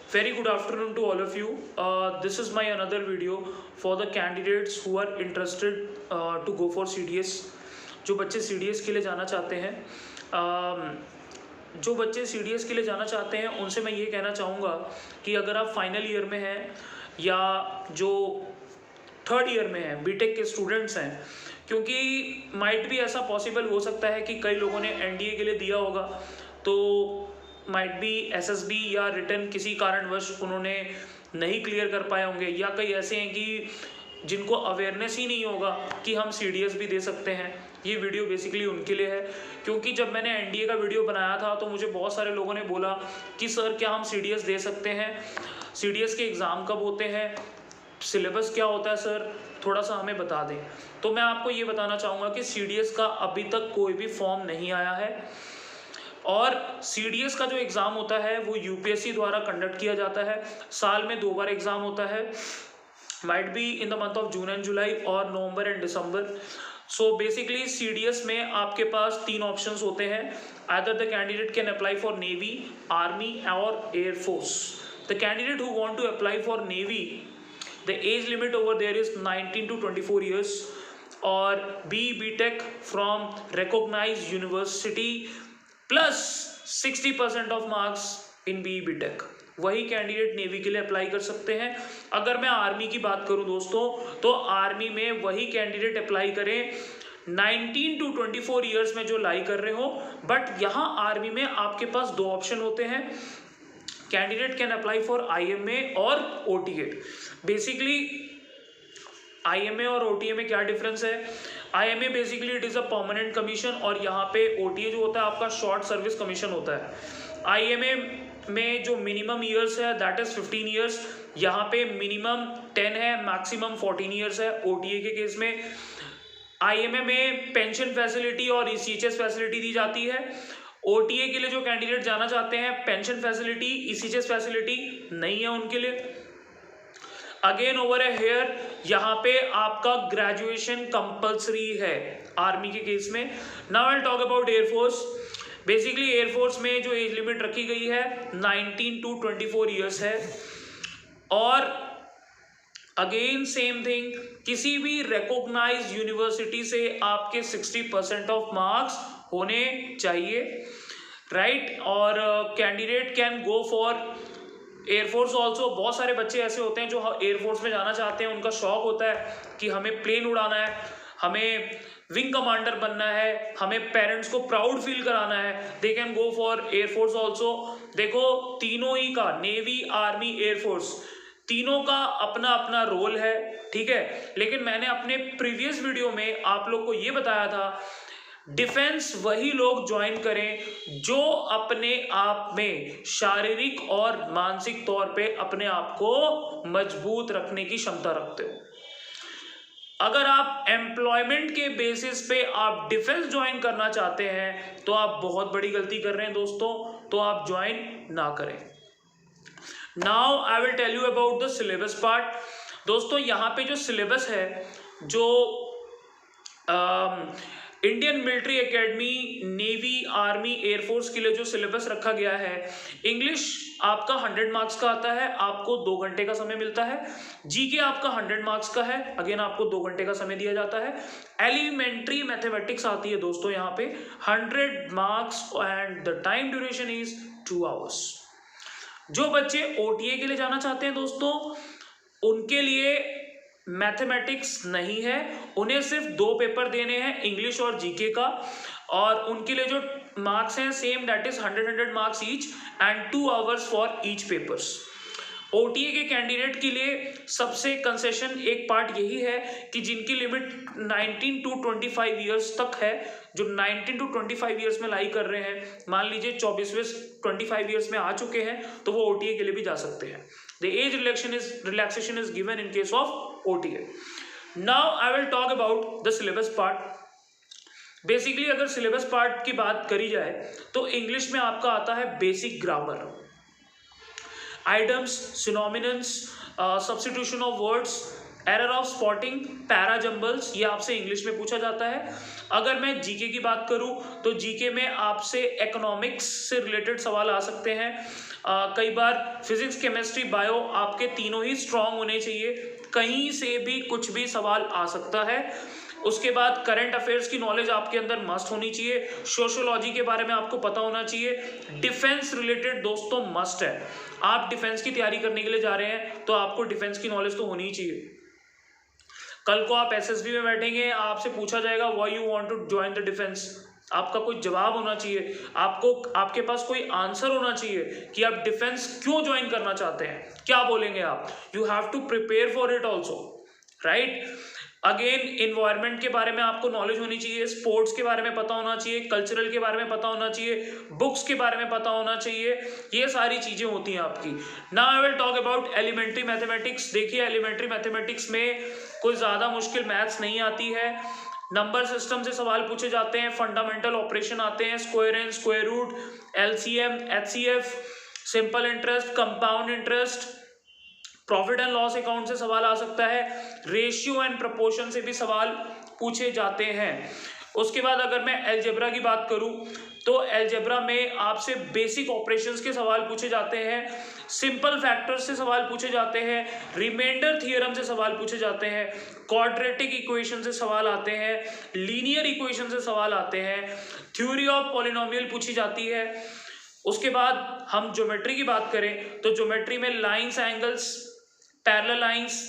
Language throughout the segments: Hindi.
Very good afternoon to all of you. This is my another video for the candidates who are interested to go for CDS. जो बच्चे CDS के लिए जाना चाहते हैं, जो बच्चे CDS के लिए जाना चाहते हैं उनसे मैं ये कहना चाहूँगा कि अगर आप फाइनल ईयर में हैं या जो थर्ड ईयर में हैं, बीटेक के स्टूडेंट्स हैं, क्योंकि माइट भी ऐसा पॉसिबल हो सकता है कि कई लोगों ने एनडीए के लिए दिया होगा, तो माइट बी एसएसबी या रिटर्न किसी कारणवश उन्होंने नहीं क्लियर कर पाए होंगे, या कई ऐसे हैं कि जिनको अवेयरनेस ही नहीं होगा कि हम सीडीएस भी दे सकते हैं। ये वीडियो बेसिकली उनके लिए है, क्योंकि जब मैंने एनडीए का वीडियो बनाया था तो मुझे बहुत सारे लोगों ने बोला कि सर क्या हम सीडीएस दे सकते हैं, सीडीएस के एग्ज़ाम कब होते हैं, सिलेबस क्या होता है सर, थोड़ा सा हमें बता दें। तो मैं आपको ये बताना चाहूँगा कि सीडीएस का अभी तक कोई भी फॉर्म नहीं आया है, और सीडीएस का जो एग्ज़ाम होता है वो यूपीएससी द्वारा कंडक्ट किया जाता है। साल में 2 बार एग्ज़ाम होता है, might be in the month of June and July और November and December. So basically CDS में आपके पास 3 ऑप्शंस होते हैं। Either the candidate can apply for navy, army और air force. The candidate who want to apply for navy, the age limit over there is 19 to 24 years, or BTech from recognized university plus 60% of marks in BTech, वही कैंडिडेट नेवी के लिए अप्लाई कर सकते हैं। अगर मैं आर्मी की बात करूं दोस्तों, तो आर्मी में वही कैंडिडेट अप्लाई करें 19 टू 24 ईयर्स में जो लाई कर रहे हो। बट यहाँ आर्मी में आपके पास 2 ऑप्शन होते हैं, candidate can apply for IMA और ओटीए। बेसिकली आईएमए और ओटीए में क्या डिफरेंस है? IMA basically it is a permanent commission, और यहाँ पे ओटीए जो होता है आपका शॉर्ट सर्विस कमीशन होता है। आईएमए में जो मिनिमम ईयर्स है दैट इज़ 15 ईयर्स, यहाँ पे मिनिमम 10 है, मैक्सिमम 14 ईयर्स है। ओटीए के केस में आईएमए में पेंशन फैसिलिटी और ईसीएचएस फैसिलिटी दी जाती है। ओटीए के लिए जो कैंडिडेट जाना चाहते हैं, पेंशन फैसिलिटी, ईसीएचएस फैसिलिटी नहीं है उनके लिए। अगेन ओवर ए हेयर, यहाँ पे आपका ग्रेजुएशन कंपल्सरी है आर्मी के केस में। Now I will talk about air force. Basically air force में जो एज लिमिट रखी गई है 19 टू 24 ईयर्स है, और अगेन सेम थिंग, किसी भी रिकॉग्नाइज्ड यूनिवर्सिटी से आपके 60% ऑफ मार्क्स होने चाहिए, राइट। और candidate can go for air force also. बहुत सारे बच्चे ऐसे होते हैं जो एयरफोर्स में जाना चाहते हैं, उनका शौक होता है कि हमें प्लेन उड़ाना है, हमें विंग कमांडर बनना है, हमें पेरेंट्स को प्राउड फील कराना है। They can go for air force also. देखो तीनों ही का, नेवी, आर्मी, एयरफोर्स, तीनों का अपना अपना रोल है, ठीक है। लेकिन मैंने अपने प्रीवियस वीडियो में आप लोग को ये बताया था, डिफेंस वही लोग ज्वाइन करें जो अपने आप में शारीरिक और मानसिक तौर पे अपने आप को मजबूत रखने की क्षमता रखते हो। अगर आप एम्प्लॉयमेंट के बेसिस पे आप डिफेंस ज्वाइन करना चाहते हैं तो आप बहुत बड़ी गलती कर रहे हैं दोस्तों, तो आप ज्वाइन ना करें। Now I will tell you about the syllabus part. दोस्तों यहाँ पे जो सिलेबस है, जो Indian military academy, navy, army, air force के लिए जो सिलेबस रखा गया है, इंग्लिश आपका 100 मार्क्स का आता है, आपको 2 घंटे का समय मिलता है। जीके आपका 100 मार्क्स का है, अगेन आपको 2 घंटे का समय दिया जाता है। एलिमेंट्री मैथमेटिक्स आती है दोस्तों यहाँ पे 100 marks, and the time duration is 2 hours. जो बच्चे ओटीए के लिए जाना चाहते हैं दोस्तों, उनके लिए मैथमेटिक्स नहीं है, उन्हें सिर्फ 2 पेपर देने हैं, इंग्लिश और जीके का, और उनके लिए जो मार्क्स हैं same, that is 100 marks each and 2 hours for each papers. OTA के कैंडिडेट के लिए सबसे कंसेशन एक पार्ट यही है कि जिनकी लिमिट 19 टू 25 ईयर्स तक है, जो 19 टू 25 ईयर्स में लाई कर रहे हैं, मान लीजिए 24वें 25 ईयर्स में आ चुके हैं, तो वो ओटीए के लिए भी जा सकते हैं। The age relaxation is given in case of OTA. Now I will talk about the syllabus part. Basically अगर सिलेबस पार्ट की बात करी जाए तो इंग्लिश में आपका आता है basic grammar, idioms, synonyms, substitution of words, error of spotting, para jumbles, ये आपसे इंग्लिश में पूछा जाता है। अगर मैं जीके की बात करूं तो जीके में आपसे इकोनॉमिक्स से रिलेटेड सवाल आ सकते हैं। कई बार फिजिक्स, केमिस्ट्री, बायो, आपके तीनों ही स्ट्रांग होने चाहिए, कहीं से भी कुछ भी सवाल आ सकता है। उसके बाद करंट अफेयर्स की नॉलेज आपके अंदर मस्ट होनी चाहिए, सोशियोलॉजी के बारे में आपको पता होना चाहिए, डिफेंस रिलेटेड दोस्तों मस्ट है। आप डिफेंस की तैयारी करने के लिए जा रहे हैं तो आपको डिफेंस की नॉलेज तो होनी ही चाहिए। कल को आप एसएसबी में बैठेंगे, आपसे पूछा जाएगा why you want to join the defence, आपका कोई जवाब होना चाहिए, आपको आपके पास कोई आंसर होना चाहिए कि आप डिफेंस क्यों ज्वाइन करना चाहते हैं, क्या बोलेंगे आप। You have to prepare for it also, right. Again environment के बारे में आपको नॉलेज होनी चाहिए, स्पोर्ट्स के बारे में पता होना चाहिए, कल्चरल के बारे में पता होना चाहिए, बुक्स के बारे में पता होना चाहिए, ये सारी चीजें होती हैं आपकी। Now I will talk about elementary mathematics. देखिए एलिमेंट्री मैथमेटिक्स में कोई ज्यादा मुश्किल मैथ्स नहीं आती है, नंबर सिस्टम से सवाल पूछे जाते हैं, फंडामेंटल ऑपरेशन आते हैं, square and square root, LCM, HCF, simple interest, compound interest, profit and loss account से सवाल आ सकता है, रेशियो एंड प्रोपोर्शन से भी सवाल पूछे जाते हैं। उसके बाद अगर मैं अलजेब्रा की बात करूं तो अलजेब्रा में आपसे बेसिक ऑपरेशंस के सवाल पूछे जाते हैं, सिंपल फैक्टर्स से सवाल पूछे जाते हैं, रिमाइंडर थ्योरम से सवाल पूछे जाते हैं, क्वाड्रेटिक इक्वेशन से सवाल आते हैं, लीनियर इक्वेशन से सवाल आते हैं, थ्योरी ऑफ पॉलिनोमियल पूछी जाती है। उसके बाद हम ज्योमेट्री की बात करें तो ज्योमेट्री में lines, angles, parallel lines,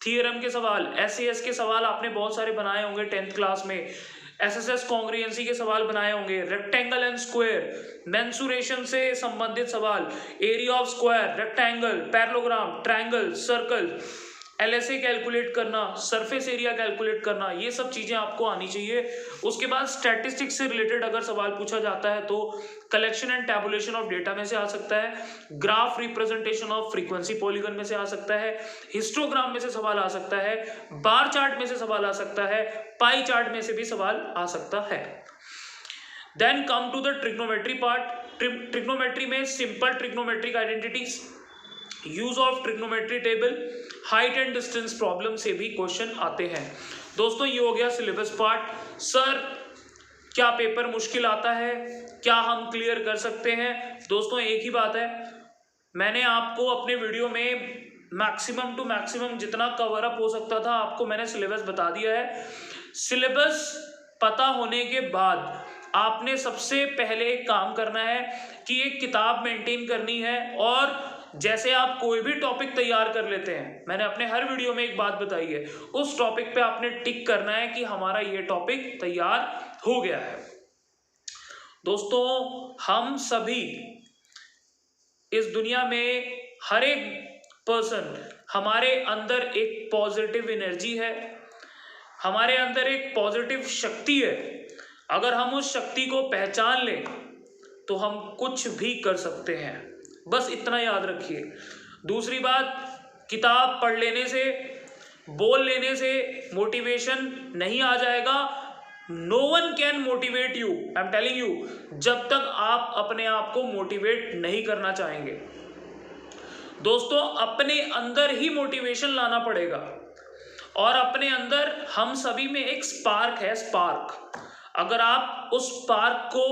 theorem के सवाल, एसएस के सवाल आपने बहुत सारे बनाए होंगे 10th क्लास में, एसएसएस कॉन्ग्रुएंसी के सवाल बनाए होंगे, रेक्टेंगल एंड स्क्वायर, मेंसुरेशन से संबंधित सवाल, area of square, rectangle, parallelogram, triangle, circle, LSA calculate करना, सरफेस एरिया कैलकुलेट करना, ये सब चीजें आपको आनी चाहिए। उसके बाद स्टैटिस्टिक्स से रिलेटेड अगर सवाल पूछा जाता है तो collection and tabulation of data में से आ सकता है, graph representation of frequency polygon में से आ सकता है, हिस्टोग्राम में से सवाल आ सकता है, बार चार्ट में से सवाल आ सकता है, पाई चार्ट में से भी सवाल आ सकता है। Then come to the trigonometry part. Trigonometry में simple trigonometric identities, use of trigonometry table, height and distance problem से भी क्वेश्चन आते हैं। दोस्तों ये हो गया सिलेबस पार्ट। सर क्या पेपर मुश्किल आता है, क्या हम क्लियर कर सकते हैं? दोस्तों एक ही बात है, मैंने आपको अपने वीडियो में मैक्सिमम टू मैक्सिमम जितना कवर अप हो सकता था आपको मैंने सिलेबस बता दिया है। सिलेबस पता होने के बाद आपने सबसे पहले एक काम करना है कि एक किताब मेंटेन करनी है, और जैसे आप कोई भी टॉपिक तैयार कर लेते हैं, मैंने अपने हर वीडियो में एक बात बताई है, उस टॉपिक पे आपने टिक करना है कि हमारा ये टॉपिक तैयार हो गया है। दोस्तों हम सभी इस दुनिया में हर एक पर्सन, हमारे अंदर एक पॉजिटिव एनर्जी है, हमारे अंदर एक पॉजिटिव शक्ति है। अगर हम उस शक्ति को पहचान लें तो हम कुछ भी कर सकते हैं, बस इतना याद रखिए। दूसरी बात, किताब पढ़ लेने से, बोल लेने से मोटिवेशन नहीं आ जाएगा। No one can motivate you, I am telling you, जब तक आप अपने आप को मोटिवेट नहीं करना चाहेंगे। दोस्तों अपने अंदर ही मोटिवेशन लाना पड़ेगा, और अपने अंदर हम सभी में एक स्पार्क है, स्पार्क। अगर आप उस स्पार्क को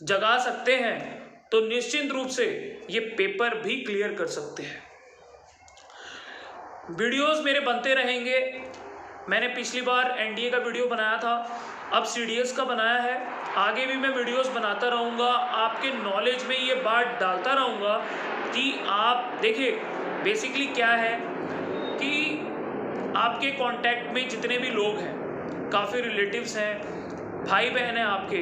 जगा सकते हैं तो निश्चित रूप से ये पेपर भी क्लियर कर सकते हैं। वीडियोस मेरे बनते रहेंगे। मैंने पिछली बार एनडीए का वीडियो बनाया था, अब सीडीएस का बनाया है, आगे भी मैं वीडियोस बनाता रहूँगा, आपके नॉलेज में ये बात डालता रहूँगा कि आप देखिए बेसिकली क्या है कि आपके कांटेक्ट में जितने भी लोग हैं, काफ़ी रिलेटिव्स हैं, भाई बहन हैं आपके,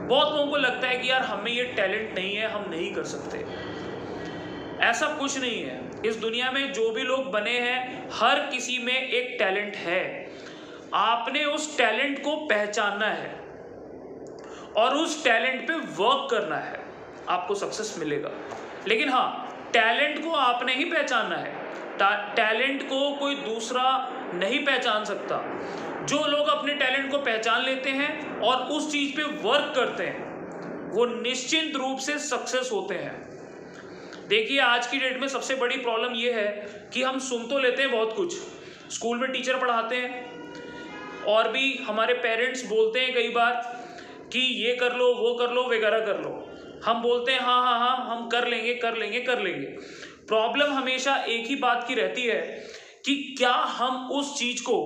बहुत लोगों को लगता है कि यार हमें ये टैलेंट नहीं है, हम नहीं कर सकते। ऐसा कुछ नहीं है। इस दुनिया में जो भी लोग बने हैं हर किसी में एक टैलेंट है। आपने उस टैलेंट को पहचानना है और उस टैलेंट पे वर्क करना है, आपको सक्सेस मिलेगा। लेकिन हाँ, टैलेंट को आपने ही पहचानना है, टैलेंट को कोई दूसरा नहीं पहचान सकता। जो लोग अपने टैलेंट को पहचान लेते हैं और उस चीज पे वर्क करते हैं वो निश्चित रूप से सक्सेस होते हैं। देखिए आज की डेट में सबसे बड़ी प्रॉब्लम ये है कि हम सुन तो लेते हैं बहुत कुछ, स्कूल में टीचर पढ़ाते हैं और भी हमारे पेरेंट्स बोलते हैं कई बार कि ये कर लो, वो कर लो, वगैरह कर लो। हम बोलते हैं हाँ हाँ हाँ हम कर लेंगे कर लेंगे कर लेंगे। प्रॉब्लम हमेशा एक ही बात की रहती है कि क्या हम उस चीज को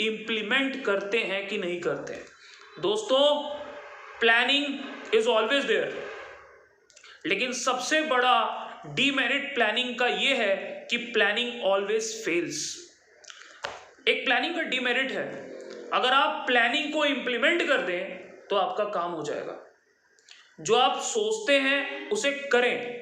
इम्प्लीमेंट करते हैं कि नहीं करते हैं। दोस्तों, प्लानिंग इज ऑलवेज देयर, लेकिन सबसे बड़ा डीमेरिट प्लानिंग का ये है कि प्लानिंग ऑलवेज फेल्स। एक प्लानिंग का डीमेरिट है, अगर आप प्लानिंग को इंप्लीमेंट कर दें तो आपका काम हो जाएगा। जो आप सोचते हैं उसे करें।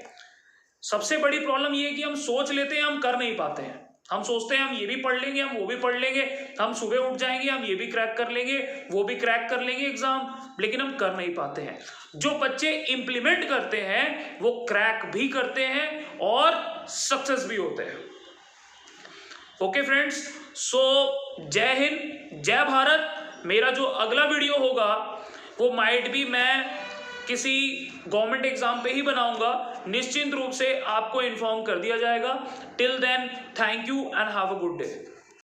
सबसे बड़ी प्रॉब्लम ये है कि हम सोच लेते हैं, हम कर नहीं पाते हैं। हम सोचते हैं हम ये भी पढ़ लेंगे, हम वो भी पढ़ लेंगे, हम सुबह उठ जाएंगे, हम ये भी क्रैक कर लेंगे, वो भी क्रैक कर लेंगे एग्जाम, लेकिन हम कर नहीं पाते हैं। जो बच्चे इंप्लीमेंट करते हैं वो क्रैक भी करते हैं और सक्सेस भी होते हैं। ओके फ्रेंड्स, सो जय हिंद, जय भारत। मेरा जो अगला वीडियो होगा वो माइट भी मैं किसी गवर्नमेंट एग्जाम पे ही बनाऊंगा, निश्चिंत रूप से आपको इन्फॉर्म कर दिया जाएगा। Till then, thank you and have a good day.